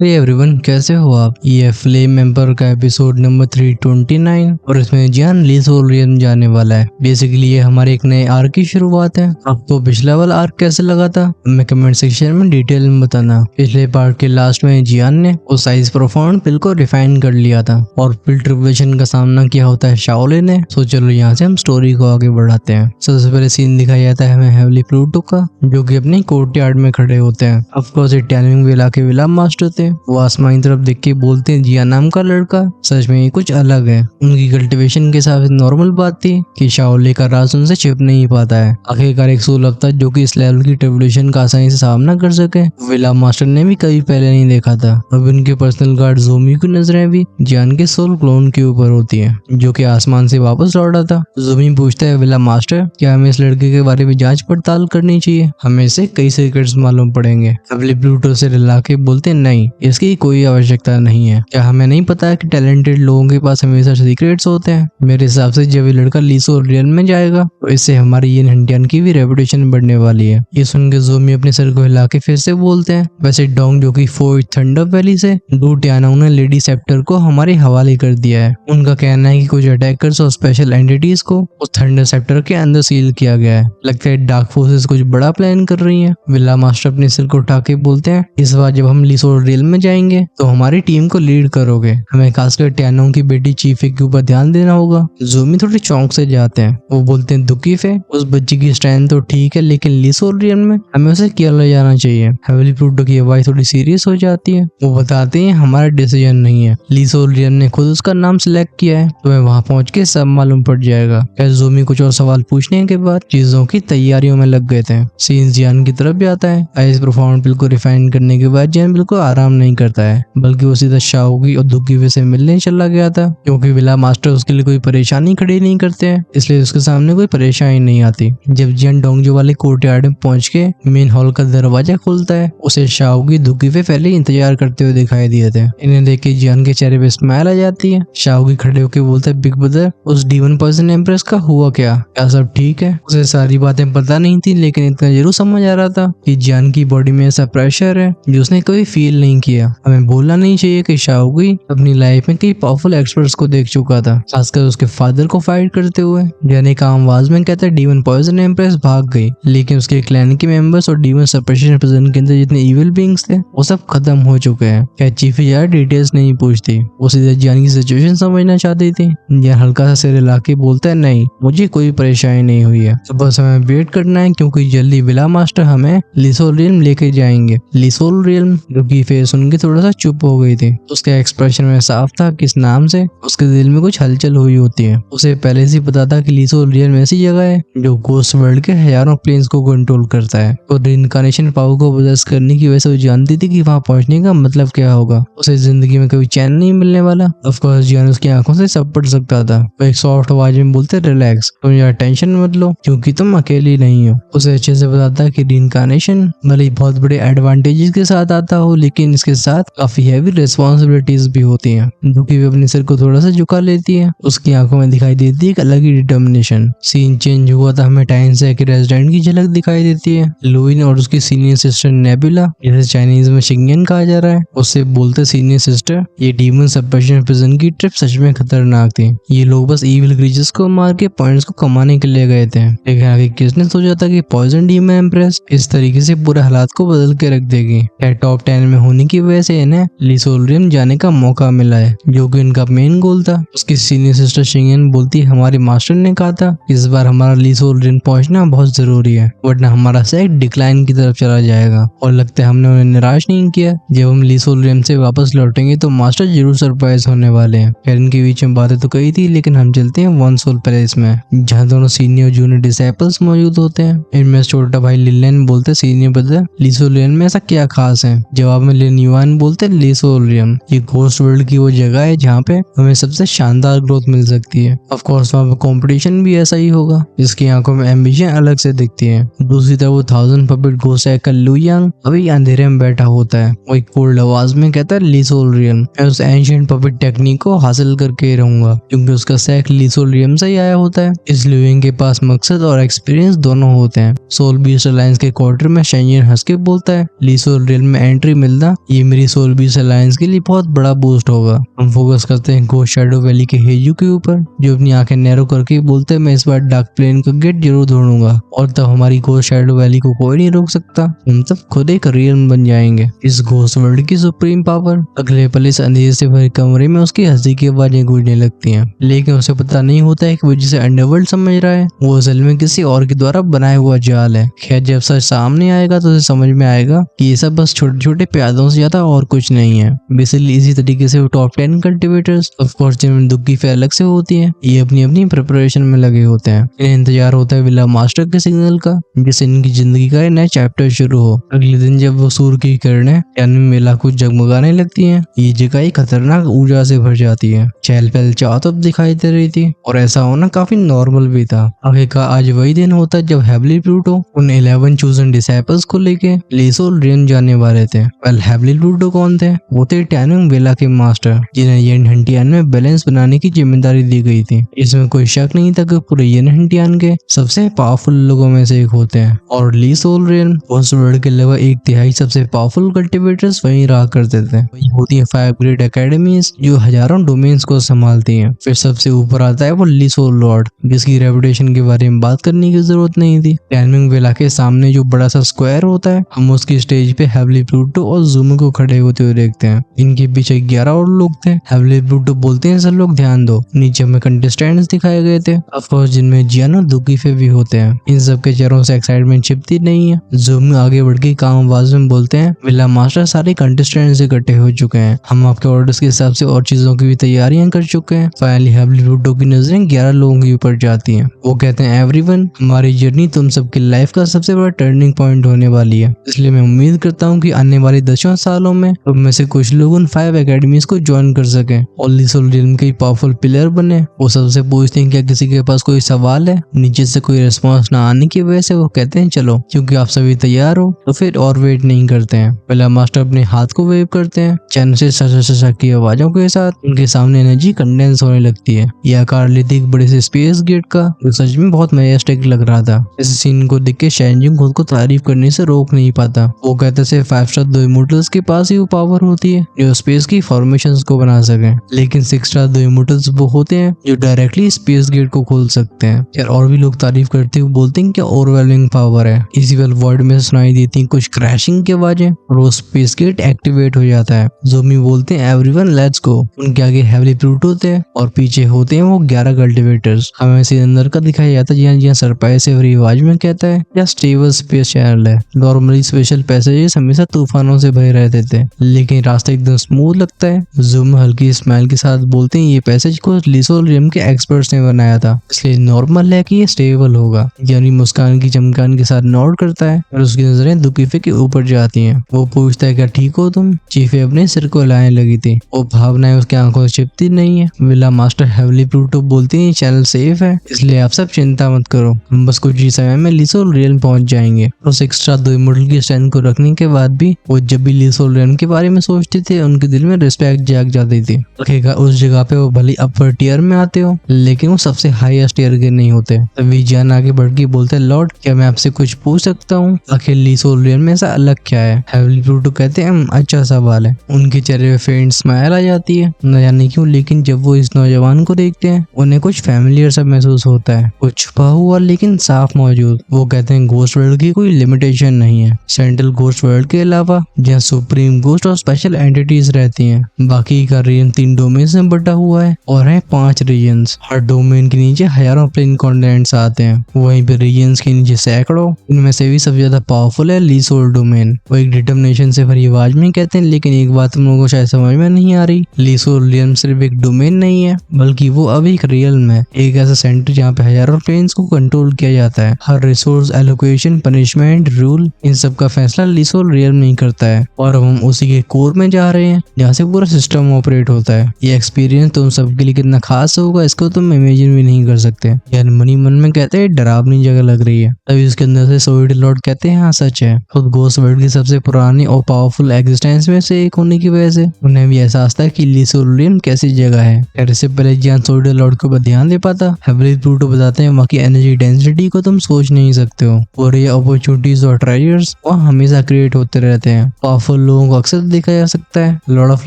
Hey everyone, कैसे हो आप। ये फ्लेम एम्पर का एपिसोड नंबर 329 और इसमें जियान ली सोलियन जाने वाला है। बेसिकली ये हमारे एक नए आर्क की शुरुआत है। आपको पिछला वाला आर्क कैसे लगा था हमें कमेंट सेक्शन में डिटेल में बताना। पिछले पार्ट के लास्ट में जियान ने उस साइज प्रोफाउंड पिल को रिफाइन कर लिया था और पिल ट्रिबुलेशन का सामना किया होता है शाओले ने। सो चलो यहाँ से हम स्टोरी को आगे बढ़ाते हैं। सबसे पहले सीन दिखाया जाता है हमें हेवली प्लूटो का, जो कि अपनी कोर्ट यार्ड में खड़े होते हैं। ऑफकोर्स टैनिंग विला के विला मास्टर थे। वो आसमान की तरफ देख के बोलते हैं, जिया नाम का लड़का सच में ये कुछ अलग है। उनकी कल्टीवेशन के हिसाब से नॉर्मल बात थी कि शाओले का राज उनसे छिप नहीं पाता है। आखिरकार एक सोल अब था जो कि इस लेवल की ट्रिबुलेशन का आसानी से सामना कर सके। विला मास्टर ने भी कभी पहले नहीं देखा था। अब उनके पर्सनल गार्ड जोमी की नजरें भी जियान के सोल क्लोन के ऊपर होती है, जो कि आसमान से वापस लौटा था। जोमी पूछता है, विला मास्टर क्या हमें इस लड़के के बारे में जांच पड़ताल करनी चाहिए? हमें इसे कई सीक्रेट्स मालूम पड़ेंगे। हेवली प्लूटो से रिला के बोलते, नहीं, इसकी कोई आवश्यकता नहीं है। क्या हमें नहीं पता कि टैलेंटेड लोगों के पास हमेशा सीक्रेट्स होते हैं? मेरे हिसाब से जब ये लड़का लीसो रियल में जाएगा तो इससे हमारी ये हंटियन की भी रेपुटेशन बढ़ने वाली है। ये सुन के जोमी अपने सर को हिला के फिर से बोलते हैं, वैसे डोंग जो कि फोर्थ थंडर वैली से दो टियानाओं ने लेडी सेप्टर को हमारे हवाले कर दिया है। उनका कहना है कि कुछ अटैकर्स और स्पेशल एंटिटीज को उस थंडर सेप्टर के अंदर सील किया गया है। लगता है डार्क फोर्सेस कुछ बड़ा प्लान कर रही हैं। विला मास्टर अपने सिर को उठा के बोलते हैं, इस बार जब हम लीसो रियल में जाएंगे तो हमारी टीम को लीड करोगे। हमें खासकर टैनों की बेटी चीफे के ऊपर ध्यान देना होगा। जोमी थोड़ी चौंक से जाते हैं। वो बोलते हैं, दुकीफे उस बच्ची की स्ट्रेंथ तो ठीक है, लेकिन लीसो रियल में हमें उसे क्या ले जाना चाहिए? हेवली प्लूटो की आवाज थोड़ी सीरियस हो जाती है। वो बताते हैं, हमारा डिसीजन नहीं है, लीसो रियल ने खुद उसका नाम सिलेक्ट किया है। तुम्हें वहाँ पहुँच के सब मालूम पड़ जाएगा। क्या जोमी कुछ और सवाल पूछने के बाद चीजों की तैयारियों में लग गए थे। सीन जियान की तरफ भी आता है। आइस प्रोफाउंड पिल को रिफाइन करने के बाद जियान बिल्कुल आराम नहीं करता है, बल्कि वो सीधा शाओगी और दुकीफे से मिलने चला गया था, क्योंकि विला मास्टर उसके लिए कोई परेशानी खड़ी नहीं करते हैं, इसलिए उसके सामने कोई परेशानी नहीं आती। जब जियान डोंगजो वाले कोर्टयार्ड में पहुंच के मेन हॉल का दरवाजा खोलता है, उसे शाओगी दुकीफे पहले ही इंतजार करते हुए दिखाई दिए थे। इन्हें देख के जियान के चेहरे पे स्माइल आ जाती है। शाओगी खड़े होकर बोलता है, बिग ब्रदर उस डीमन पॉइजन एम्प्रेस का हुआ क्या सब ठीक है? उसे सारी बातें पता नहीं थी, लेकिन इतना जरूर समझ आ रहा था कि जियान की बॉडी में ऐसा प्रेशर है जो उसने कभी फील नहीं किया। हमें बोलना नहीं चाहिए कि शाओगी अपनी लाइफ में कई पावरफुल एक्सपर्ट्स को देख चुका था, खासकर उसके फादर को फाइट करते हुए। जियान का आवाज में कहता है, डीमन पॉइजन एम्प्रेस भाग गई, लेकिन उसके क्लैन के मेंबर्स और डीमन सप्रेशन प्रिजन के अंदर जितने इविल बीइंग्स थे वो सब खत्म हो चुके हैं। क्या चीफ यार डिटेल्स नहीं पूछती, वो सीधे जियान की सिचुएशन समझना चाहती थी। जियान हल्का सा सिर हिला के बोलता है, नहीं, मुझे कोई परेशानी नहीं हुई है, तो बस हमें वेट करना है, क्योंकि जल्दी विला मास्टर हमें लिसोल रियल्म लेके जाएंगे। लिसोल रियल्म की फेस सुन के थोड़ा सा चुप हो गई थी। उसके एक्सप्रेशन में साफ था कि इस नाम से उसके दिल में कुछ हलचल हुई होती है। उसे पहले से पता था कि लिसोल रियल्म ऐसी जगह है जो घोस्ट वर्ल्ड के हजारों प्लेन्स को कंट्रोल करता है, और रिइंकार्नेशन पावर को पोजेस करने की वजह से वो जानती थी कि वहां पहुंचने का मतलब क्या होगा। उसे जिंदगी में कभी चैन नहीं मिलने वाला। ऑफ कोर्स जियान उसकी आंखों से सब पढ़ सकता था। वो एक सॉफ्ट आवाज में बोलते, रिलैक्स, तुम यार टेंशन मत लो, क्योंकि तुम अकेली नहीं हो। उसे अच्छे से बताता कि रिइंकार्नेशन भले बहुत बड़े एडवांटेजेस के साथ आता हो, लेकिन इसके साथ काफी हैवी रिस्पॉन्सिबिलिटीज भी होती हैं। दुखी भी अपने सिर को थोड़ा सा झुका लेती है। उसकी आंखों में दिखाई देती है एक अलग ही डिटर्मिनेशन। सीन चेंज हुआ था, हमें टाइनसे के रेजिडेंट की झलक दिखाई देती है। लुइन और उसकी सीनियर सिस्टर नेबुला, जिसे चाइनीज में शिंगन कहा जा रहा है, उससे बोलते, सीनियर सिस्टर, ये डीमन सप्रेशन प्रिजन की ट्रिप सच में खतरनाक थी। ये लोग बस इविल क्रीचर्स को मार के पॉइंट्स को कमाने के लिए गए थे, लेकिन आगे किसने सोचा था कि पॉइजन डीमन एम्प्रेस इस तरीके से पूरे हालात को बदल के रख देगी। टॉप 10 में होने की वजह से इन्हें लिसोल रियल्म जाने का मौका मिला है, जो कि इनका मेन गोल था। उसकी सीनियर सिस्टर शिंगन बोलती, हमारे मास्टर ने कहा था इस बार हमारा लिसोल रियल्म पहुंचना बहुत जरूरी है, वरना हमारा सेट डिक्लाइन की तरफ चला जाएगा। और लगता है हमने उन्हें निराश नहीं किया। जब हम लिसोल रियल्म से वापस लौटेंगे तो मास्टर जरूर सरप्राइज होने वाले हैं। खैर इनके बीच में बातें तो कही थी, लेकिन हम चलते हैं वन सोल पैलेस में, जहाँ दोनों सीनियर और जूनियर डिसाइपल्स मौजूद होते हैं। इनमें छोटा भाई लिलेन बोलते, सीनियर ब्रदर, लिसोल रियल्म में ऐसा क्या खास है? जवाब में लिन युआन बोलते, लिसोल रियल्म ये घोस्ट वर्ल्ड की वो जगह है जहाँ पे हमें सबसे शानदार ग्रोथ मिल सकती है। ऑफ कोर्स वहाँ पे कंपटीशन भी ऐसा ही होगा। इसकी आंखों में एम्बिशन अलग से दिखती है। दूसरी तरफ वो 1000 पपेट घोस्ट का लुयांग अभी अंधेरे में बैठा होता है। वो एक कोल्ड आवाज में कहता है, लिसोल रियल्म, मैं उस एंशिएंट पपेट टेक्निक को हासिल करके रहूंगा, क्योंकि उसका सैक लिसोल रियल्म से ही आया होता है। इस लुयांग के पास मकसद और एक्सपीरियंस दोनों होते हैं। सोल बीस्ट अलायंस के क्वार्टर में शेंजिन हंस के बोलता है, लिसोल रियल्म में एंट्री मिलना ये मेरी सोल बीस अलायंस के लिए बहुत बड़ा बूस्ट होगा। हम फोकस करते हैं घोस्ट शैडो वैली के हेजू के ऊपर, जो अपनी आंखें नैरो करके बोलते हैं मैं इस बार डार्क प्लेन का गेट जरूर ढूंढूंगा और तब हमारी घोस्ट शैडो वैली को कोई नहीं रोक सकता। हम तब खुद एक रियल बन जाएंगे। इस घोस्ट वर्ल्ड की सुप्रीम पावर। अगले पल इस अंधेरे से भरे कमरे में उसकी हंसी की आवाजें गूंजने लगती हैं, लेकिन उसे पता नहीं होता है कि वो जिसे अंडरवर्ल्ड समझ रहा है वो असल में किसी और के द्वारा बनाया हुआ जाल है। खैर जब सच सामने आएगा तो उसे समझ में आएगा कि ये सब बस छोटे छोटे प्यादों से ज्यादा और कुछ नहीं है। बेसिकली इसी तरीके से वो टॉप 10 कल्टिवेटर्स ऑफ कोर्स जिनमें दुख की फेयर अलग से होती है, ये अपनी अपनी प्रिपरेशन में लगे होते हैं। इन्हें इंतजार होता है विला मास्टर के सिग्नल का, जिससे इनकी जिंदगी का नया चैप्टर शुरू हो। अगले दिन जब वो सूर्य की किरणें यानी मेला को जगमगाने लगती हैं, ये जगह एक खतरनाक ऊर्जा से भर जाती है। चहल पहल चारों तरफ दिखाई दे रही थी और ऐसा होना काफी नॉर्मल भी था। आखिरकार आज वही दिन होता है जब हेवली प्लूटो उन 11 चूजन डिसाइपल्स को लेके लीसोल रियन जाने वाले थे। वेल हेवली प्लूटो कौन थे? वो थे टैनिंग वेला के मास्टर, जिन्हें येन हंटियान में बैलेंस बनाने की जिम्मेदारी दी गई थी। इसमें कोई शक नहीं था कि पूरे येन हंटियान के सबसे पावरफुल लोगों में से एक होते हैं और लीसोल रियन उस वर्ल्ड के लगभग 1/3 सबसे पावरफुल कल्टिवेटर्स वहीं रहा करते थे। वही होती है 5 ग्रेट एकेडमीज जो हजारों डोमेन्स को संभालती हैं। फिर सबसे ऊपर आता है वो लीसोल लॉर्ड, जिसकी रेपुटेशन के बारे में बात करने की जरूरत नहीं थी। टैनिंग वेला के सामने जो बड़ा सा स्क्वायर होता है, हम उसकी स्टेज पे हेवली प्लूटो और ज़ूमो को खड़े होते हुए देखते हैं। इनके पीछे 11 और लोग थे। हेवली प्लूटो बोलते हैं सब लोग ध्यान दो, नीचे में कंटेस्टेंट्स दिखाए गए थे, ऑफ कोर्स जिनमें जियान और दुकीफे भी होते हैं। इन सब के चेहरों से एक्साइटमेंट छिपती नहीं है। ज़ूमो आगे बढ़ के काम आवाज में बोलते हैं विला मास्टर सारे कंटेस्टेंट्स इकट्ठे हो चुके हैं, हम आपके ऑर्डर्स के हिसाब से और चीजों की भी तैयारियां कर चुके हैं। फाइनली हेवली प्लूटो की नजरें 11 लोगों के ऊपर जाती हैं। वो कहते हैं एवरीवन, हमारी जर्नी तुम सबकी लाइफ का सबसे बड़ा टर्निंग पॉइंट होने वाली है, इसलिए मैं उम्मीद करता हूँ कि आने वाले 10 सालों में तुम में से कुछ लोग उन 5 एकेडमीज को ज्वाइन कर सकें और लीसोल रियन के पावरफुल प्लेयर बने। वो सबसे पूछते हैं क्या किसी के पास कोई सवाल है। नीचे से कोई रिस्पॉन्स ना आने की वजह से वो कहते हैं चलो, क्योंकि आप सभी तैयार हो तो फिर और वेट नहीं करते हैं। पहला मास्टर अपने हाथ को वेव करते हैं, चैन से सशा की आवाजों के साथ उनके सामने एनर्जी कंडेंस होने लगती है। यह आकार लेती एक बड़े से स्पेस गेट का, जो सच में बहुत मैजेस्टिक लग रहा था। इस सीन को देख के शैनजिंग खुद को तारीफ करने से रोक नहीं पाता। वो कहते सिर्फ 5 स्टार 2 इमोर्टल्स के पास ही वो पावर होती है जो स्पेस की फॉर्मेशंस को बना सके, लेकिन 6 स्टार 2 इमोर्टल्स वो होते हैं जो डायरेक्टली स्पेस गेट को खोल सकते हैं। यार और भी लोग तारीफ करते हुए बोलते हैं क्या ओवरवेलमिंग पावर है। इसी वेल वर्ल्ड में सुनाई देती है कुछ क्रैशिंग की आवाजें और वो स्पेस गेट एक्टिवेट हो जाता है। ज़ूमी बोलते हैं एवरीवन लेट्स गो। उनके आगे हेवली प्लूटो थे और पीछे होते हैं वो 11 कल्टिवेटर्स। हमें सीधे अंदर का दिखाया जाता है जहाँ सरप्राइज से भरी आवाज में कहता है यह स्टेबल स्पेस चैनल है। नॉर्मली स्पेशल पैसेजेस हमेशा तूफानों से भरे रहते थे, लेकिन रास्ता एकदम स्मूथ लगता है। ज़ूम हल्की स्माइल के साथ बोलते हैं ये पैसेज को लीसोल रियन के एक्सपर्ट्स ने बनाया था, इसलिए नॉर्मल है कि ये स्टेबल होगा। यानी मुस्कान की चमकान के साथ नोट करता है और उसकी नजरें दुकीफे के ऊपर जाती हैं। वो पूछता है क्या ठीक हो तुम? चीफे अपने सिर को हिलाने लगी थी। वो भावनाएं उसकी आंखों से छिपती नहीं है। विला मास्टर हेवली प्लूटो बोलते हैं चैनल सेफ है, इसलिए आप सब चिंता मत करो, हम बस कुछ ही समय में लीसोल रियन पहुंच जाएंगे। उस एक्स्ट्रा 2 इमोर्टल की स्ट्रेंथ को रखने के बाद भी वो जब भी लीसोल रियन के बारे में सोचते थे उनके दिल में रिस्पेक्ट जाग जाती थी। लगेगा उस जगह पे वो भली अपर टीयर में आते हो, लेकिन वो सबसे हाईएस्ट टीयर के नहीं होते। तभी जान आगे बढ़ के बोलते हैं लॉर्ड क्या मैं आपसे कुछ पूछ सकता हूँ? आखिर लीसोल रियन में ऐसा अलग क्या है? हेवली प्लूटो कहते हैं अच्छा सवाल है। उनके चेहरे पे फेंट स्माइल आ जाती है, न जाने क्यों, लेकिन जब वो इस नौजवान को देखते हैं उन्हें कुछ फैमिलियर सा महसूस होता है, कुछ छुपा हुआ लेकिन साफ मौजूद। वो कहते हैं घोस्ट वर्ल्ड की कोई लिमिटेशन नहीं है, सेंट्रल घोस्ट वर्ल्ड के अलावा जहाँ सुप्रीम घोस्ट और स्पेशल एंटिटीज रहती हैं। बाकी का रीजन 3 डोमेन में बटा हुआ है और है 5 रीजन्स। हर डोमेन के नीचे हजारों प्लेन कॉन्टिनेंट्स आते हैं, वहीं पे रीजन्स के नीचे सैकड़ों। इनमें से भी सबसे ज्यादा पावरफुल है लीसोल डोमेन। वो एक डिटर्मिनेशन से भरी आवाज में कहते हैं लेकिन एक बात तुम लोगों को शायद समझ में नहीं आ रही, लीसोल रियन सिर्फ एक डोमेन नहीं है, बल्कि वो अब एक रियल्म है, एक ऐसा सेंटर जहाँ पे हजारों प्लेन्स को कंट्रोल किया जाता है। हर रिसोर्स एलोकेशन, पनिशमेंट, रूल, इन सब का फैसला लीसोल रियल्म नहीं करता है। और अब हम उसी के कोर में जा रहे हैं जहाँ से पूरा सिस्टम ऑपरेट होता है। ये एक्सपीरियंस तुम सबके लिए कितना खास होगा इसको तुम इमेजिन भी नहीं कर सकते। यार मनी मन में कहते हैं डरावनी जगह लग रही है। तभी उसके अंदर से सोइड लॉर्ड कहते हैं हाँ सच है, खुद घोस्ट वर्ल्ड की सबसे पुरानी और पावरफुल एग्जिस्टेंस में से एक होने की वजह से उन्हें भी एहसास था कि लीसोल रियन कैसी जगह है। यार इससे पहले जियान सोइड लॉर्ड को ध्यान दे पाता, हेवली प्लूटो बताते हैं वहाँ की एनर्जी डेंसिटी को तुम सोच नहीं सकते हो, और ये अपॉर्चुनिटीज और ट्रेजर्स वहाँ हमेशा क्रिएट होते रहते हैं। पावरफुल लोगों को अक्सर देखा जा सकता है। लॉर्ड ऑफ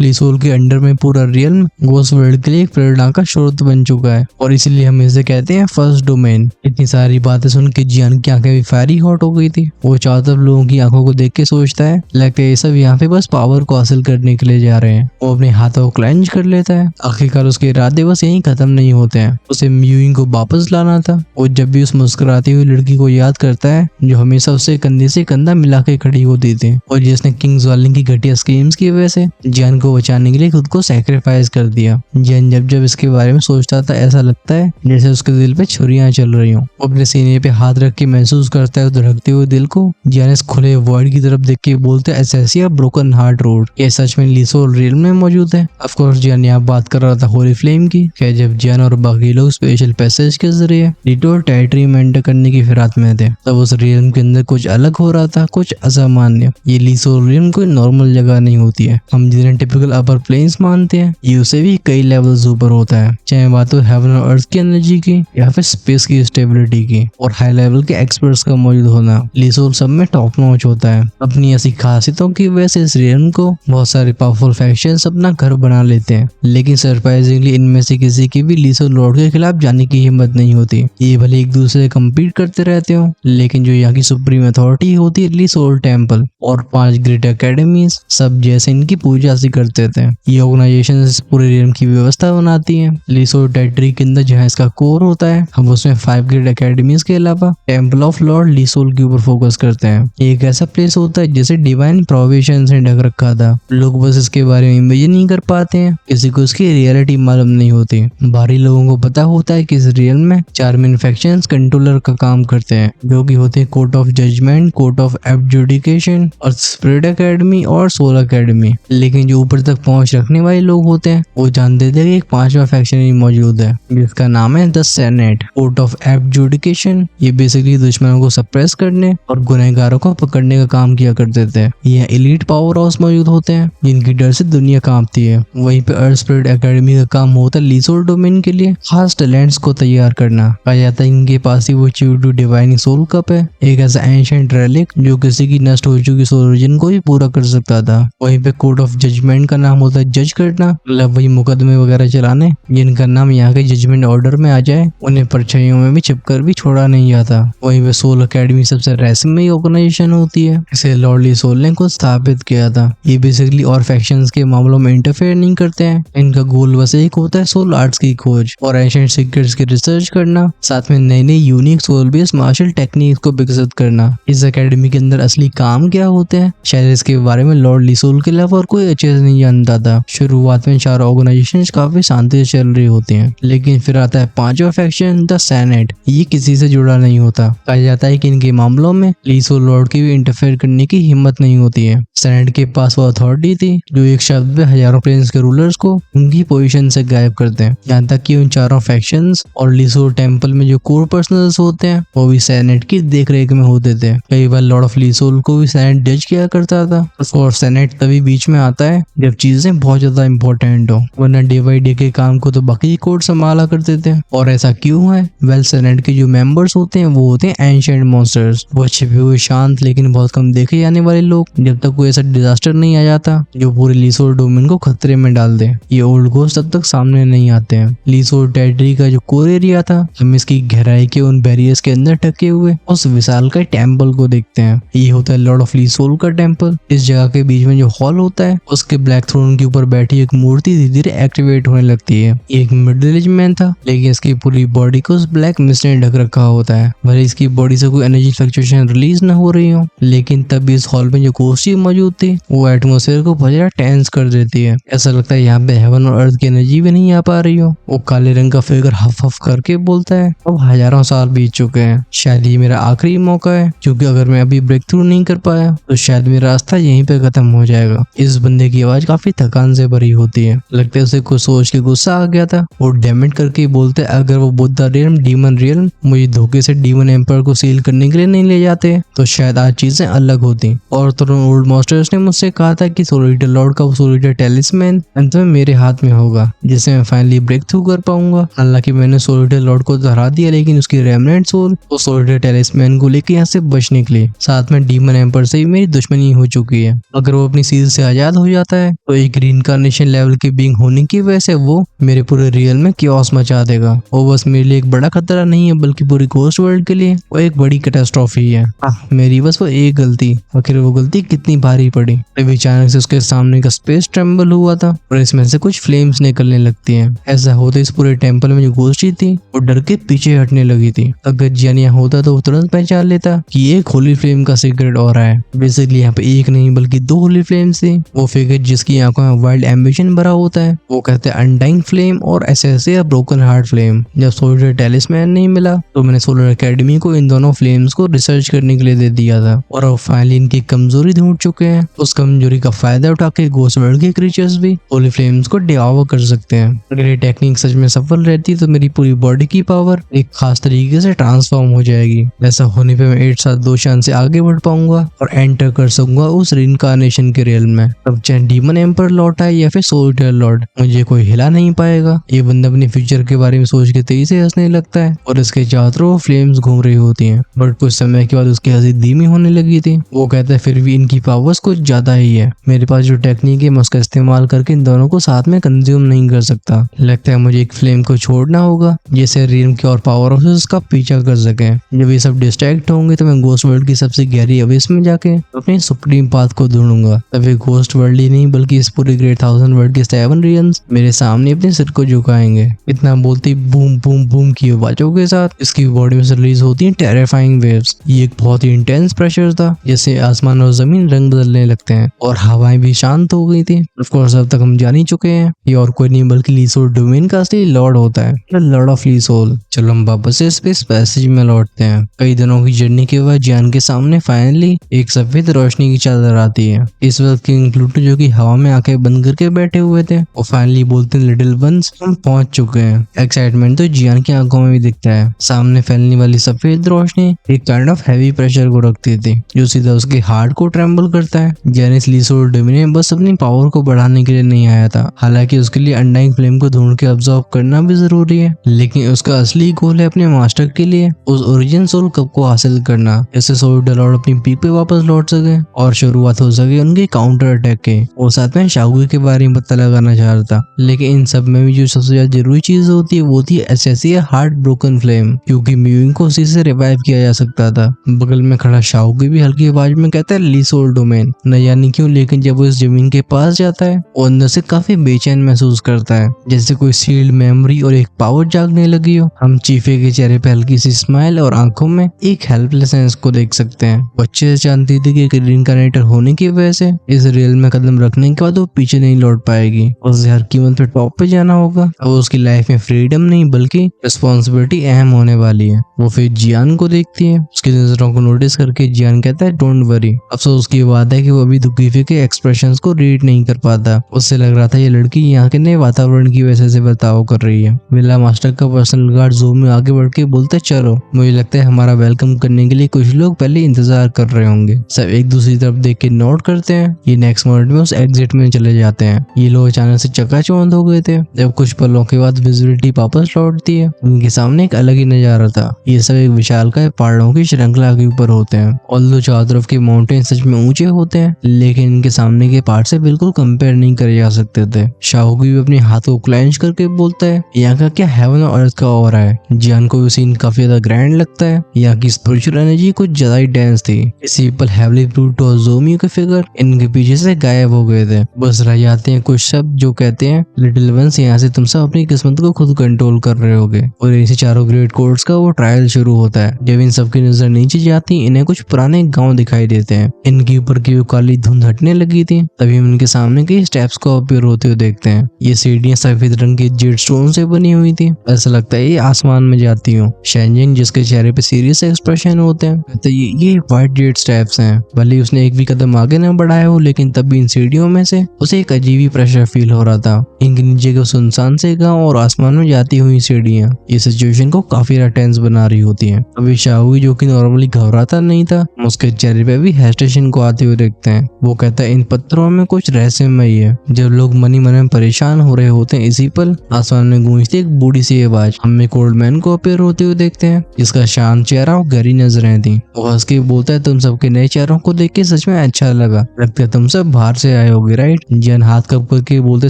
लीसोल के अंडर में पूरा रियल्म घोस्ट वर्ल्ड के लिए एक प्रेरणा का स्रोत बन चुका है और इसीलिए हम इसे कहते हैं फर्स्ट डोमेन। इतनी सारी बातें सुन के जियान की आंखें भी फायरी हॉट हो गई थी। वो चारों तरफ लोगों की आंखों को देख के सोचता है लगता है ये सब यहाँ पे बस पावर को हासिल करने के लिए जा रहे हैं। वो अपने हाथों को क्लेंच कर लेता है। आखिरकार उसके इरादे बस यहीं खत्म नहीं होते हैं। उसे म्यूइंग को वापस लाना था। वो जब भी उस मुस्कुराती हुई लड़की को याद करता है जो हमेशा उससे कंधे से कंधा मिला के खड़ी होती थी और जिसने किंग्स वार्लिंग की घटिया स्कीम्स की वजह से जियान को बचाने के लिए खुद को सैक्रिफाइस कर दिया। जियान जब जब इसके बारे में सोचता था ऐसा लगता है जैसे उसके दिल पे छुरियां चल रही हों। वो अपने सीने पे हाथ रख के महसूस करता है धड़कते हुए दिल को। जियान इस खुले वॉइड की तरफ देख के बोलते है एसेसिया ब्रोकन हार्ट रोड। ये सच में लीसोल रियल में मौजूद है। ऑफ कोर्स जियान यहाँ बात कर रहा था होली फ्लेम की। क्या जब जियान और बाकी लोग स्पेशल पैसेज के जरिए डिटोर टेरिटरी में एंटर करने की फिराक में थे तब उस रियल्म के अंदर कुछ अलग हो रहा था, कुछ असामान्य। ये लीसोल रियल्म कोई नॉर्मल जगह नहीं होती है। हम जिन्हें टिपिकल अपर प्लेन्स मानते हैं ये उसे भी कई लेवल्स ऊपर होता है, चाहे बात हो हेवन और अर्थ की एनर्जी की या फिर स्पेस की स्टेबिलिटी की और हाई लेवल के एक्सपर्ट्स का मौजूद होना। लीसोल सब में टॉप नॉच होता है। अपनी ऐसी खासियतों की वजह से इस रियल्म को बहुत सारे पावरफुल फैक्शंस अपना घर बना लेते हैं, लेकिन सरप्राइजिंगली इनमें से किसी की भी लीसोल लॉर्ड के खिलाफ जाने की हिम्मत नहीं होती। ये भले एक दूसरे से कम्पीट करते रहते हो लेकिन जो यहाँ की सुप्रीम अथॉरिटी होती है लीसोल टेम्पल और 5 ग्रेट एकेडमीज सब जैसे इनकी पूजा सी करते थे। ये ऑर्गेनाइजेशन इस पूरे रियल्म की व्यवस्था बनाती है। लीसोल टेरिटरी के अंदर जहाँ इसका कोर होता है हम उसमें 5 ग्रेट एकेडमीज के अलावा टेम्पल ऑफ लॉर्ड लीसोल के ऊपर फोकस करते हैं। ये एक ऐसा प्लेस होता है जैसे डिवाइन प्रोविजन से ढक रखा था। लोग बस इसके बारे में इमेजिन नहीं कर पाते हैं, किसी को इसकी रियलिटी मालूम नहीं होती। बाहरी लोगों को पता होता है कि इस रियल्म में 4 मेन फैक्शंस कंट्रोलर का काम करते हैं जो कि होते हैं court of judgment, court of adjudication और स्पिरिट एकेडमी और सोल एकेडमी। लेकिन जो ऊपर तक पहुंच रखने वाले लोग होते हैं वो जानते थे कि एक 5वां फैक्शन ही मौजूद है जिसका नाम है the senate. Court of adjudication ये बेसिकली दुश्मनों को सप्रेस करने और गुनहगारों को पकड़ने का काम किया करते थे। ये एलीट पावर हाउस मौजूद होते हैं जिनकी डर से दुनिया कांपती है। वहीं पे अर्थ स्पिरिट एकेडमी का काम होता है लीसोल डोमेन के लिए खास टैलेंट्स को तैयार करना। कहा जाता है इनके पास ही वो चीव डिवाइन सोल कप है, एक ऐसा एंशिएंट रेलिक जो किसी की नष्ट हो चुकी सोल ओरिजिन को भी पूरा कर सकता था। वहीं पे कोर्ट ऑफ जजमेंट का नाम होता है जज करना, मतलब वही मुकदमे वगैरह चलाने। जिनका नाम यहाँ के जजमेंट ऑर्डर में आ जाए उन्हें परछाइयों में भी छिपकर भी छोड़ा नहीं जाता। वहीं पे सोल एकेडमी सबसे रहस्यमयी ऑर्गेनाइजेशन होती है। इसे लॉर्ड लीसोल ने खुद स्थापित किया था। ये बेसिकली और फैक्शंस के मामलों में इंटरफेयर नहीं करते हैं। इनका गोल बस एक होता है सोल आर्ट्स की खोज और एंशिएंट सीक्रेट्स की रिसर्च करना, साथ में नई नई unique soul based martial technique को विकसित करना। इस एकेडमी के अंदर असली काम क्या होते हैं शायद इसके बारे में लॉर्ड लीसोल के अलावा और कोई अच्छे से नहीं जानता था। शुरुआत में 4 ऑर्गेनाइजेशन काफी शांति से चल रही होती हैं, लेकिन फिर आता है 5वां फैक्शन द सेनेट। ये किसी से जुड़ा नहीं होता। कहा जाता है कि इनके मामलों में लीसोल लॉर्ड की भी इंटरफेयर करने की हिम्मत नहीं होती है। सेनेट के पास वो अथॉरिटी थी जो एक शब्द में हजारों प्लेन्स के रूलर्स को उनकी पोजीशन से गायब करते हैं। यहाँ तक कि उन 4 फैक्शंस और लीसोल टेम्पल में जो कोर पर्सनल्स होते हैं वो भी सेनेट की देखरेख में होते थे। कई बार लॉर्ड ऑफ लीसोल को भी सेनेट जज किया करता था और सेनेट तभी बीच में आता है जब चीजें बहुत ज्यादा इंपॉर्टेंट हो, वरना डे बाई डे के काम को तो बाकी कोर्ट संभाला करते थे। और ऐसा क्यों है? वेल सेनेट के जो मेंबर्स होते हैं वो होते हैं एंशिएंट मॉन्स्टर्स, वो छिपे हुए शांत लेकिन बहुत कम देखे जाने वाले लोग। जब तक कोई ऐसा डिजास्टर नहीं आ जाता जो पूरे लीसोल डोमेन को खतरे में डाल दे, ये ओल्ड घोस्ट तब तक सामने नहीं आते हैं। लीसोल टेरिटरी का जो कोर एरिया था हम इसकी गहराई के उन बैरियर्स के अंदर टके हुए उस विशाल का टेम्पल को देखते हैं। ये होता है लॉर्ड ऑफ लीसोल का टेम्पल। इस जगह के बीच में जो हॉल होता है उसके ब्लैक थ्रोन के ऊपर बैठी एक मूर्ति धीरे धीरे एक्टिवेट होने लगती है। ये एक मिडिल एज मैन था लेकिन इसकी पूरी बॉडी को उस ब्लैक मिस्ट ने ढक रखा होता है। भले इसकी बॉडी से कोई एनर्जी फ्लक्चुएशन रिलीज न हो रही हो, लेकिन तब इस हॉल में जो घोस्ट मौजूद थी वो एटमोसफेयर को बहुत ज्यादा टेंस कर देती है। ऐसा लगता है यहाँ पे हेवन और अर्थ की एनर्जी भी नहीं आ पा रही हो। वो काले रंग का फिगर हफ हफ करके बोलता है अब हजारों साल बीत चुके हैं, शायद ये मेरा आखिरी मौका है, क्योंकि अगर मैं अभी ब्रेक थ्रू नहीं कर पाया तो शायद मेरा रास्ता यहीं पे खत्म हो जाएगा। इस बंदे की आवाज काफी थकान से भरी होती है। लगता है उसे कुछ सोच के गुस्सा आ गया था। वो डेमेट करके बोलते अगर वो बुद्धा रियल्म डीमन रियल्म मुझे धोखे से डीमन एम्पायर को सील करने के लिए नहीं ले जाते तो शायद आज चीजें अलग होती और तुरंत ओल्ड मास्टर्स ने मुझसे कहा था कि सोलिटर लॉर्ड का सोलिटर टेलिस्मैन अंत में मेरे हाथ में होगा, जिससे मैं फाइनली ब्रेक थ्रू कर पाऊंगा। हालांकि मैंने सोलिटर लॉर्ड को तो हरा दिया, लेकिन उसकी रेमनेंट सोल वो सोलिटर टेलिस्मैन को लेकर यहाँ से बच निकली। साथ में डीमन एम्पर से भी मेरी दुश्मनी हो चुकी है। अगर वो अपनी सील से आजाद हो जाता है तो एक रीइंकार्नेशन लेवल की बीइंग होने की वजह से वो मेरे पूरे रियल में कियोस मचा देगा। वो बस मेरे लिए एक बड़ा खतरा नहीं है, बल्कि पूरी घोस्ट वर्ल्ड के लिए वो एक बड़ी कैटास्ट्रॉफी है। मेरी बस वो एक गलती, आखिर वो गलती कितनी भारी पड़ी। तभी अचानक से उसके सामने का स्पेस ट्रेम्बल हुआ था और इसमें से कुछ फ्लेम्स निकलने लगती हैं। ऐसा होते इस पूरे टेम्पल में जो घोस्टी थी वो डर के पीछे हटने लगी थी। अगर जियान यहाँ होता तो वो तुरंत पहचान लेता कि एक होली फ्लेम का सीक्रेट और है। बेसिकली यहाँ पे एक नहीं बल्कि 2 होली फ्लेम्स थी। वो फिगर जिसकी आंखों में वाइल्ड एम्बिशन भरा होता है वो कहते हैं अनडाइंग फ्लेम और एसएसए ब्रोकन हार्ट फ्लेम। जब सोलर टेलिस्मैन नहीं मिला तो मैंने सोलर एकेडमी को इन दोनों फ्लेम्स को रिसर्च करने के लिए दे दिया था और अब फाइनली इनकी कमजोरी ढूंढ चुके हैं। उस कमजोरी का फायदा उठा के घोस्ट वर्ल्ड के क्रीचर्स भी होली फ्लेम्स को डिवोर कर सकते हैं। अगर ये टेक्निक सच में सफल रहती तो मेरी पूरी बॉडी की पावर एक खास तरीके से ट्रांसफॉर्म हो जाएगी। ऐसा होने पे मैं 8 साल 2 चांद से आगे बढ़ पाऊंगा और एंटर कर सकूंगा उस रीइंकार्नेशन के रियल में। अब चाहे डीमन एम्पर लौट आए या फिर सोलिटर लॉर्ड, मुझे कोई हिला नहीं पाएगा। ये बंदा अपने फ्यूचर के बारे में सोच के तेजी से हंसने लगता है और इसके चारों तरफ फ्लेम्स घूम रही होती हैं। बट कुछ समय के बाद उसकी हंसी धीमी होने लगी थी। वो कहता है फिर भी इनकी पावर्स कुछ ज्यादा ही है। मेरे पास जो टेक्निक है मैं उसका इस्तेमाल करके इन दोनों को साथ में कंज्यूम नहीं कर सकता। लगता है मुझे एक फ्लेम को छोड़ना होगा जिससे रियम की और पावर हाउसेस का पीछा कर सके। जब ये सब डिस्ट्रैक्ट होंगे तो मैं घोस्ट वर्ल्ड की सबसे गहरी अवेस में जाके अपने सुप्रीम पाथ को ढूंढूंगा। तभी घोस्ट वर्ल्ड ही नहीं बल्कि इस पूरे ग्रेट 1000 वर्ल्ड के 7 रियम्स मेरे सामने अपने सिर को झुकाएंगे। इतना बोलते ही बूम बूम बूम की आवाजों के साथ इसकी बॉडी में से रिलीज होती है टेरिफाइंग वेव्स। ये एक बहुत ही इंटेंस प्रेशर था जिससे आसमान और जमीन रंग बदलने लगते हैं और हवाएं भी शांत हो गई थी। ऑफ कोर्स अब तक हम जान ही चुके हैं ये और कोई नहीं बल्कि लीसोल डोमेन का असली लॉर्ड होता है, लॉर्ड ऑफ लीसोल। चलो हम वापस से स्पेस पैसेज में लौटते हैं। कई दिनों की जर्नी के बाद जियान के सामने फाइनली एक सफेद रोशनी की चादर आती है। इस वक्त किंग प्लूटो जो कि हवा में आंखें बंद करके बैठे हुए थे वो फाइनली बोलते हैं लिटिल वंस हम पहुंच चुके हैं। एक्साइटमेंट तो जियान की आंखों में भी दिखता है। सामने फैलने वाली सफेद रोशनी एक काइंड ऑफ हैवी प्रेशर को रखती थी जो सीधा उसके हार्ट को ट्रेम्बल करता है। जैनिस लीसोल डोमिने बस अपनी पावर को बढ़ाने के लिए नहीं आया था, हालांकि उसके लिए अनडाइंग फ्लेम को ढूंढ के ऑब्जर्व करना भी जरूरी है, लेकिन उसका असली गोल है अपने मास्टर के लिए उस ओरिजिन सोल कप को हासिल करना, जिससे सोलिटर लॉर्ड अपनी पीक पे वापस लौट सके और शुरुआत हो सके उनके काउंटर अटैक के। और साथ में शाओगुई के बारे में पता लगाना चाह रहा था, लेकिन इन सब में भी जो सबसे ज्यादा जरूरी चीज होती है वो थी एसएससी हार्ट ब्रोकन फ्लेम, क्योंकि म्यूइंग को उसी से रिवाइव किया जा सकता था। बगल में खड़ा शाओगुई भी हल्की आवाज में कहता है लीसोल डोमेन, न जाने क्यों, लेकिन जब वो इस जमीन के पास जाता है वो अंदर से काफी बेचैन महसूस करता है, जैसे कोई सील्ड मेमोरी और एक पावर जागने लगी हो। हम चीफे के चेहरे पे हल्की सी स्माइल और आंखों में एक हेल्पलेसनेस को देख सकते हैं। बच्चे से जानती थी कि रीइंकार्नेटर होने की वजह से इस रियल में कदम रखने के बाद वो पीछे नहीं लौट पाएगी, उसे हर कीमत पे टॉप पे जाना होगा। अब उसकी लाइफ में फ्रीडम नहीं बल्कि रिस्पॉन्सिबिलिटी अहम होने वाली है। वो फिर जियान को देखती है, उसकी नजरों को नोटिस करके जियान कहता है डोंट वरी। अफसोस उसकी बात है कि वो अभी दुखीफे के एक्सप्रेशंस को रीड नहीं कर पाता। उससे लग रहा था ये लड़की यहाँ के नए वातावरण की वजह से बर्ताव कर रही है। विला मास्टर का पर्सनल गार्ड ज़ूम में आगे बढ़ के बोलते चलो, मुझे लगता है हमारा वेलकम करने के लिए कुछ लोग पहले इंतजार कर रहे होंगे। सब एक दूसरी तरफ देख के नोट करते हैं। ये नेक्स्ट मोमेंट में उस एग्जिट में चले जाते हैं। ये लोग अचानक से चकाचौंध हो गए थे जब कुछ पलों के बाद विजिबिलिटी वापस लौटती है। उनके सामने एक अलग ही नजारा था। ये सब एक विशालकाय पहाड़ों की श्रृंखला के ऊपर होते हैं। ऑल्दो चारों तरफ के माउंटेन सच में ऊंचे होते हैं, लेकिन इनके सामने के पहाड़ से बिल्कुल कंपेयर नहीं करे जा सकते थे। शाओगुई भी अपने हाथ को क्लेंच करके बोलता है यहाँ का क्या हेवन और अर्थ का ऑरा है। जियान को सीन काफी ज्यादा ग्रैंड लगता है। यहाँ की स्पिरिचुअल एनर्जी कुछ ज्यादा ही डेंस थी। इसी पल हेवली प्लूटो और ज़ोमियो के फिगर इनके पीछे से गायब हो गए थे। बस रह जाते हैं कुछ शब्द जो कहते हैं लिटिल वंस यहाँ से तुम सब अपनी किस्मत को खुद कंट्रोल कर रहे होगे। और इसी चारों ग्रेट कोर्ट्स का वो ट्रायल शुरू होता है। जब इन सबकी नजर नीचे जाती इन्हें कुछ पुराने गांव दिखाई देते हैं। इनके ऊपर की वो काली धुंध हटने लगी थी। तभी हम इनके सामने कई स्टेप्स को अपीयर होते हुए देखते हैं। ये सीढ़ियां सफेद रंग के जेड स्टोन से बनी हुई थी। ऐसा लगता है ये आसमान में जाती हूँ। शेंजिंग जिसके चेहरे पे सीरियस एक्सप्रेशन होते हैं तो ये व्हाइट जेड स्टेप्स हैं। भले उसने एक भी कदम आगे न बढ़ाया हो, लेकिन तब भी इन सीढ़ियों में से उसे एक अजीब ही प्रेशर फील हो रहा था। इनके नीचे के सुनसान से गांव और आसमान में जाती हुई सीढ़ियां ये सिचुएशन को काफी टेंस बना रही होती है। अभी शाओगुई जो कि नॉर्मली घबराता नहीं था, उसके चेहरे पे भी हेजिटेशन को आते हुए हुए देखते हैं। वो कहता है इन पत्थरों में कुछ रहस्यमय है। जब लोग मनी मन में परेशान हो रहे होते हैं इसी पल आसमान में गूंजती एक बूढ़ी सी आवाज। हम एक ओल्ड मैन को अपीयर होते हुए देखते हैं जिसका शांत चेहरा और गहरी नजरें थी। वो हंस के बोलता है तुम सबके नए चेहरों को देख के सच में अच्छा लगा। लगता है तुम सब बाहर से आए होगे राइट। जियान हाथ कप करके बोलते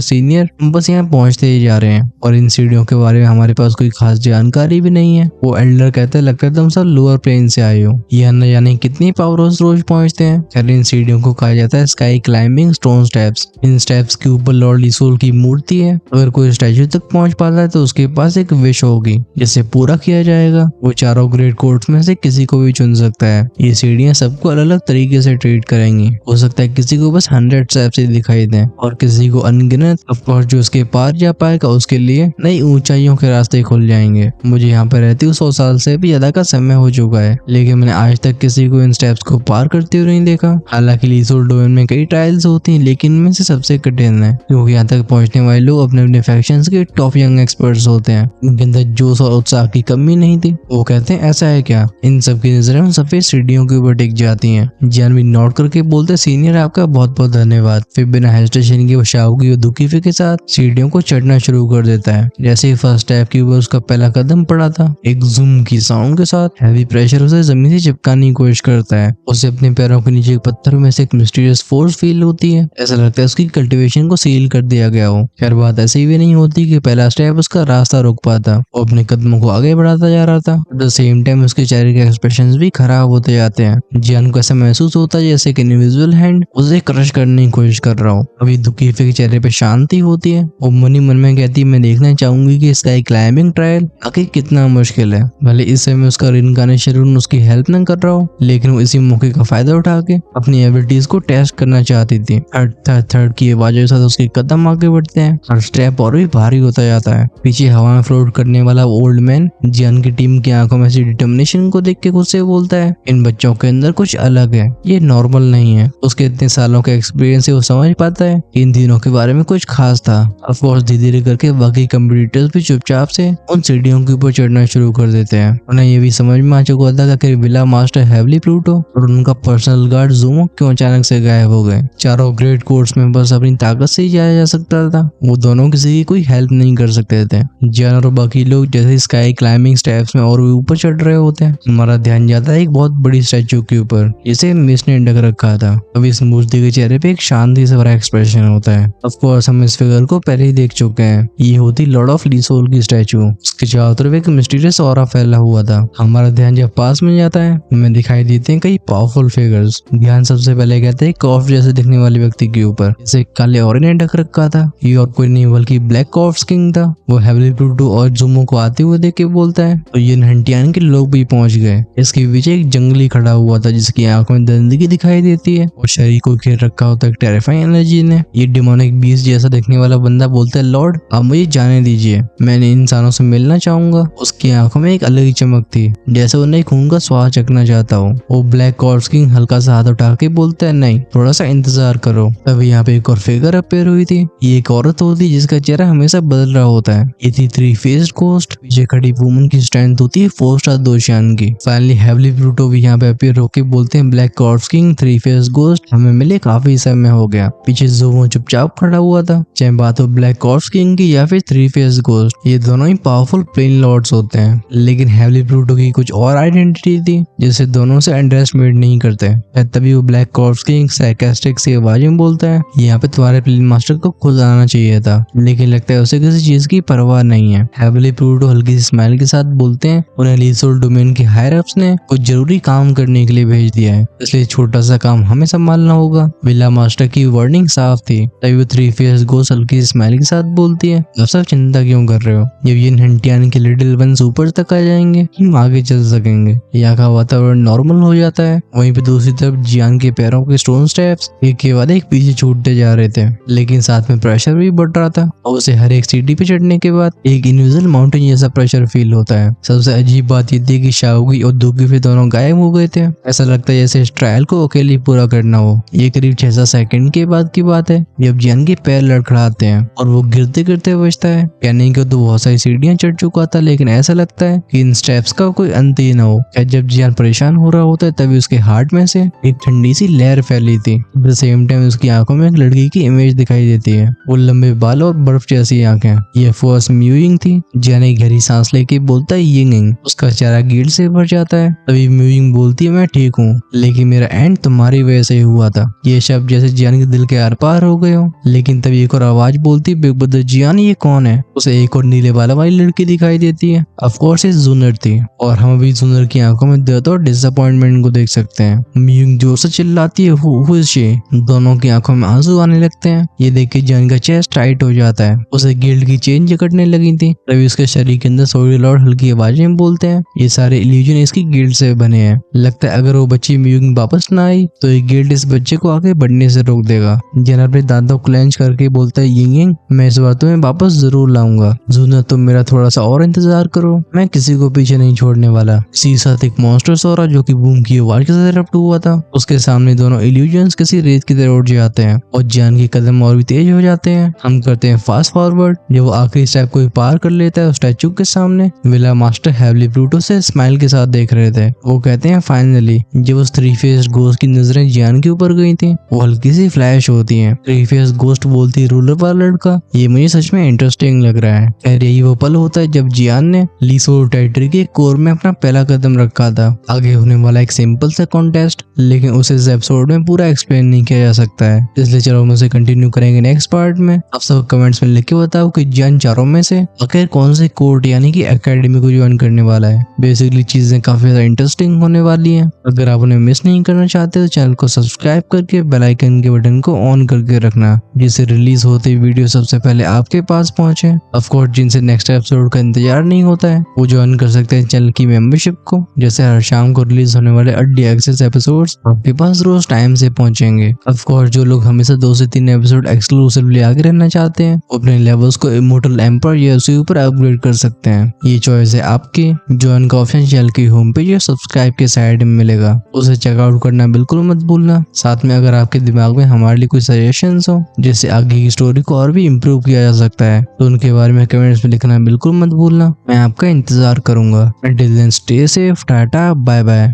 सीनियर हम बस यहाँ पहुंचते ही जा रहे हैं और इन सीढ़ियों के बारे में हमारे पास कोई खास जानकारी भी नहीं है। वो एल्डर कहते हैं लगता है तुम सब लोअर प्लेन से आए हो। यह न जाने कितनी पावरों रोज पहुंचते हैं। खैर इन सीढ़ियों को कहा जाता है स्काई क्लाइंबिंग स्टोन स्टेप्स। इन स्टेप्स के ऊपर लॉर्ड लिसोल की मूर्ति है। अगर कोई स्टैचू तक पहुंच पाता है तो उसके पास एक विश होगी जिसे पूरा किया जाएगा। वो चारों ग्रेट कोर्ट्स में से किसी को भी चुन सकता है। ये सीढ़ियां सबको अलग अलग तरीके से ट्रीट करेंगी। हो सकता है किसी को बस 100 स्टेप्स ही दिखाई दें और किसी को अनगिनत। ऑफकोर्स जो उसके पार जा पाएगा उसके लिए नई ऊंचाइयों के रास्ते खुल जाएंगे। मुझे यहाँ पर रहते 100 साल से भी ज्यादा का समय हो चुका है लेकिन मैंने आज तक किसी को इन स्टेप्स को पार करते हुए नहीं देखा। हालांकि लिसोल डोमेन में कई ट्रायल्स होती हैं लेकिन इनमें से सबसे कठिन है क्योंकि यहाँ तक पहुंचने वाले लोग अपने अपने फैक्शंस के टॉप यंग एक्सपर्ट्स होते हैं। उनके अंदर जोश और उत्साह की कमी नहीं थी। वो कहते हैं ऐसा है क्या। इन सब की नजरें उन सफेद सीढ़ियों के ऊपर टिक जाती हैं। जियान भी नोट करके बोलते सीनियर आपका बहुत बहुत धन्यवाद। फिर बिना हेजिटेशन के वो शाओगी और दुखीफे के साथ सीढ़ियों को चढ़ना शुरू कर देता है। जैसे ही फर्स्ट स्टेप के ऊपर उसका पहला कदम पड़ा था एक जूम की साउंड के साथ हैवी प्रेशर उसे जमीन से चिपकाने की कोशिश करता है। उसे अपने पैरों के नीचे पत्थर में से एक मिस्टीरियस फोर्स फील होती है। ऐसा लगता है उसकी कल्टीवेशन को सील कर दिया गया हो। खैर बात ऐसी भी नहीं होती कि पहला स्टेप उसका रास्ता रोक पाता। वो अपने कदमों को आगे बढ़ाता जा रहा था। एट द सेम टाइम उसके चेहरे के एक्सप्रेशंस भी खराब होते जाते हैं। जियान को ऐसा महसूस होता है जैसे कि इनविजिबल हैंड उसे क्रश करने की कोशिश कर रहा हो। अभी दुखीफे के चेहरे पे शांति होती है। वो मनी मन में कहती है मैं देखना चाहूंगी कि स्काई क्लाइंबिंग ट्रायल आखिर कितना मुश्किल है। भले इस समय उसका रिइंकार्नेशन उसकी हेल्प न कर रहा हो लेकिन वो इसी मौके का फायदा उठा के अपनी एबिलिटीज को टेस्ट करना चाहती थी। थर्ड की आवाजों के साथ उसके कदम आगे बढ़ते हैं और स्टेप और भी भारी होता जाता है। पीछे हवा में फ्लोट करने वाला ओल्ड मैन जियान की टीम की आंखों में से डिटर्मिनेशन को देख के खुद से बोलता है इन बच्चों के अंदर कुछ अलग है। ये नॉर्मल नहीं है। उसके इतने सालों का एक्सपीरियंस से वो समझ पाता है इन तीनों के बारे में कुछ खास था। ऑफकोर्स धीरे धीरे करके बाकी कंपटीटर्स भी चुपचाप से उन सीढ़ियों के ऊपर चढ़ना शुरू कर देते हैं। उन्हें ये भी समझ में आ चुका था कि विला मास्टर हेवली प्लूटो और उनका पर्सनल गार्ड ज़ूमो क्यों अचानक से गायब हो गए। चारों ग्रेट कोर्ट्स में बस अपनी ताकत से ही जाया जा सकता था। वो दोनों किसी की कोई हेल्प नहीं कर सकते थे। जियान और बाकी लोग जैसे स्काई क्लाइंबिंग स्टेप्स में और भी ऊपर चढ़ रहे होते हैं हमारा ध्यान जाता है एक बहुत बड़ी स्टैचू के ऊपर जिसे मिस ने ढक रखा था। अभी इस मूर्ति के चेहरे पे एक शांति से भरा एक्सप्रेशन होता है। ऑफकोर्स हम इस फिगर को पहले ही देख चुके हैं। ये होती लॉर्ड ऑफ लिसोल की स्टैचू। उसके चारों तरफ एक मिस्टीरियस ऑरा फैला हुआ था। हमारा ध्यान जब पास में जाता है हमें दिखाई देते हैं कई पावरफुल फिगर्स। ध्यान सबसे पहले कहते हैं कॉर्प्स जैसे दिखने वाले व्यक्ति के ऊपर जिसे काले ऑरे ने ढक रखा था। ये और कोई नहीं बल्कि ब्लैक कॉर्प्स किंग था। वो हेवली प्लूटो और ज़ूमो को आते हुए देख के बोलता है तो ये नहंटियान के लोग भी पहुंच गए। इसके पीछे एक जंगली खड़ा हुआ था जिसकी आंखों में गंदगी दिखाई देती है और शरीर को घेर रखा होता है टेरिफाइंग एनर्जी ने। ये डिमोनिक बीस्ट जैसा दिखने वाला बंदा बोलता है लॉर्ड आप मुझे जाने दीजिए, मैंने इंसानों से मिलना चाहूंगा। उसकी आंखों में एक अलग ही चमक थी जैसे उन्हें खून का स्वाद चखना चाहता हो। वो ब्लैक कॉर्प्स किंग हल्का सा हाथ उठा के बोलता है नहीं थोड़ा सा इंतजार करो। तभी यहाँ पे एक और फिगर अपीयर हुई थी। ये एक औरत होती जिसका चेहरा हमेशा बदल रहा होता है। ये थी 3 फेस्ड घोस्ट। पीछे खड़ी वुमन की स्ट्रेंथ होती है 4 स्टार दोशियान की। फाइनली हेवली प्लूटो भी यहाँ पे अपीयर होके बोलते हैं black corps king 3 faced ghost हमें मिले काफी समय हो गया। पीछे ज़ूमो चुपचाप खड़ा हुआ था। चाहे बात हो ब्लैक कॉर्प्स किंग की या फिर 3 फेस्ड घोस्ट ये दोनों ही पावरफुल प्लेन लॉर्ड्स होते हैं लेकिन हेवली प्लूटो की कुछ और आइडेंटिटी थी जिसे दोनों से अंडरएस्टिमेट नहीं करते। तभी वो ब्लैक कॉर्प्स किंग सार्कास्टिक सी आवाज में बोलता है यहाँ पे तुम्हारे प्लेन मास्टर को खुद आना चाहिए था लेकिन लगता है उसे किसी चीज की परवाह नहीं है। हेवली प्लूटो हल्की सी स्माइल के साथ बोलते हैं उन्हें लिसोल डोमेन के हायर अप्स ने कुछ जरूरी काम करने के लिए भेज दिया है इसलिए छोटा सा काम हमें संभालना होगा। विला मास्टर की वार्निंग साफ थी। तभी वो 3 फेस्ड घोस्ट हल्की सी स्माइल के साथ बोलती है आप सब चिंता क्यों कर रहे हो, जब ये नहंटियान के लिटिल वंस ऊपर तक आ जाएंगे हम आगे चल सकेंगे। यहाँ का वातावरण नॉर्मल हो जाता है। वहीं पे दूसरी तरफ जियान के पैरों के स्टोन स्टेप्स एक के बाद एक पीछे छूटते जा रहे थे लेकिन साथ में प्रेशर भी बढ़ रहा था और उसे हर एक सीढ़ी पे चढ़ने के बाद एक इनविजिबल माउंटेन जैसा प्रेशर फील होता है। सबसे अजीब बात ये थी कि शाओगी और दुखीफे दोनों गायब हो गए थे। ऐसा लगता है जैसे इस ट्रायल को अकेले पूरा करना हो। ये करीब 6-7 सेकंड के बाद की बात है जब जियान के पैर लड़खड़ाते हैं और वो गिरते गिरते बचता है। कहने को तो बहुत सारी सीढ़ियां चढ़ चुका था लेकिन ऐसा ऐसा लगता है कि इन स्टेप्स का कोई अंत ही ना हो। जब जियान परेशान हो रहा होता है तभी उसके हार्ट में से एक ठंडी सी लहर फैली थी। एट द सेम टाइम उसकी आंखों में एक लड़की की इमेज दिखाई देती है। वो लंबे बाल और बर्फ जैसी आंखें। ये फर्स्ट म्यूइंग थी। जियान एक गहरी सांस लेके बोलता है यिंग। उसका चेहरा गिल्ट से भर जाता है। तभी म्यूइंग बोलती है मैं ठीक हूँ, लेकिन मेरा एंड तुम्हारी वजह से ही हुआ था। ये शब्द जैसे जियान के दिल के आर पार हो गए हो। लेकिन तभी एक और आवाज बोलती है बिग ब्रदर जियान ये कौन है। उसे एक और नीले बालों वाली लड़की दिखाई देती है। ऑफ कोर्स ये जूनर थी और हम अभी जूनर की आंखों में दर्द और डिसअपॉइंटमेंट को देख सकते हैं। म्यूइंग जोर से चिल्लाती है हु इज शी। दोनों की आंखों में आंसू आने लगते हैं। ये देख के जियान का चेस्ट टाइट हो जाता है। उसे गिल्ट की चेन जकड़ने लगी थी। तभी उसके शरीर के अंदर सोडी लॉर्ड हल्की आवाजें बोलते हैं ये सारे इल्यूजन इसकी गिल्ट से बने हैं। लगता है अगर वो बच्ची म्यूइंग वापस ना आई तो ये गिल्ट इस बच्चे को आगे बढ़ने से रोक देगा। जियान अपने दांतों को क्लेंच करके बोलता है यिंग मैं इस बार तुम्हें वापस जरूर लाऊंगा। जूनर तुम मेरा थोड़ा सा और इंतजार करो, मैं किसी को पीछे नहीं छोड़ने वाला। इसी साथ एक मॉन्स्टर सौरा जो कि बूम की आवाज के साथ रप्ट हुआ था, उसके सामने दोनों इल्यूजन्स किसी रेत की तरह उठ जाते हैं और जियान के कदम और भी तेज हो जाते हैं। हम करते हैं फास्ट फॉरवर्ड। जब वो आखिरी स्टेप को पार कर लेता है स्टैचू के सामने विला मास्टर हैवली प्लूटो से स्माइल के साथ देख रहे थे। वो कहते हैं फाइनली। जब उस थ्री फेस घोस्ट की नजरें जियान के ऊपर गई थी वो हल्की सी फ्लैश होती हैं। थ्री फेस घोस्ट बोलती रूलर वाला लड़का, ये मुझे सच में इंटरेस्टिंग लग रहा है। खैर यही वो पल होता है जब जियान ने लीसोर टेरिटरी के कोर में अपना पहला कदम रखा था। आगे होने वाला एक सिंपल सा कॉन्टेस्ट, लेकिन उसे इस एपिसोड में पूरा एक्सप्लेन नहीं किया जा सकता है, इसलिए चलो हम उसे कंटिन्यू करेंगे नेक्स्ट पार्ट में। आप सब कमेंट्स में लिख के बताओ कि जियान चारों में से आखिर कौन से कोर्ट यानी कि एकेडमी को ज्वाइन करने वाला है। बेसिकली चीजें काफी ज्यादा इंटरेस्टिंग होने वाली हैं। अगर आप उन्हें मिस नहीं करना चाहते तो चैनल को सब्सक्राइब करके बेल आइकन के बटन को ऑन करके रखना, जिससे रिलीज होते वीडियो सबसे पहले आपके पास पहुंचे। ऑफ कोर्स जिनसे नेक्स्ट एपिसोड का इंतजार नहीं होता है वो ज्वाइन कर सकते हैं चैनल की मेंबरशिप को, जैसे हर शाम को रिलीज होने वाले अर्ली एक्सेस एपिसोड्स आपके पास रोज टाइम से पहुंचेंगे। ऑफ कोर्स जो लोग हमेशा 2 से 3 एपिसोड एक्सक्लूसिवली आगे रहना चाहते हैं वो अपने लेवल्स को इमोर्टल एम्पर या उसके ऊपर अपग्रेड कर सकते हैं। ये चॉइस है आपकी। ज्वाइन का ऑप्शन चैनल की होम पेज या सब्सक्राइब के साइड में मिलेगा, उसे चेकआउट करना बिल्कुल मत भूलना। साथ में अगर आपके दिमाग में हमारे लिए कोई सजेशंस हो जिससे आगे की स्टोरी को और भी इम्प्रूव किया जा सकता है तो उनके बारे में कमेंट्स में लिखना बिल्कुल मत भूलना। मैं आपका इंतजार करूंगा। Until then, stay safe, tata, bye bye.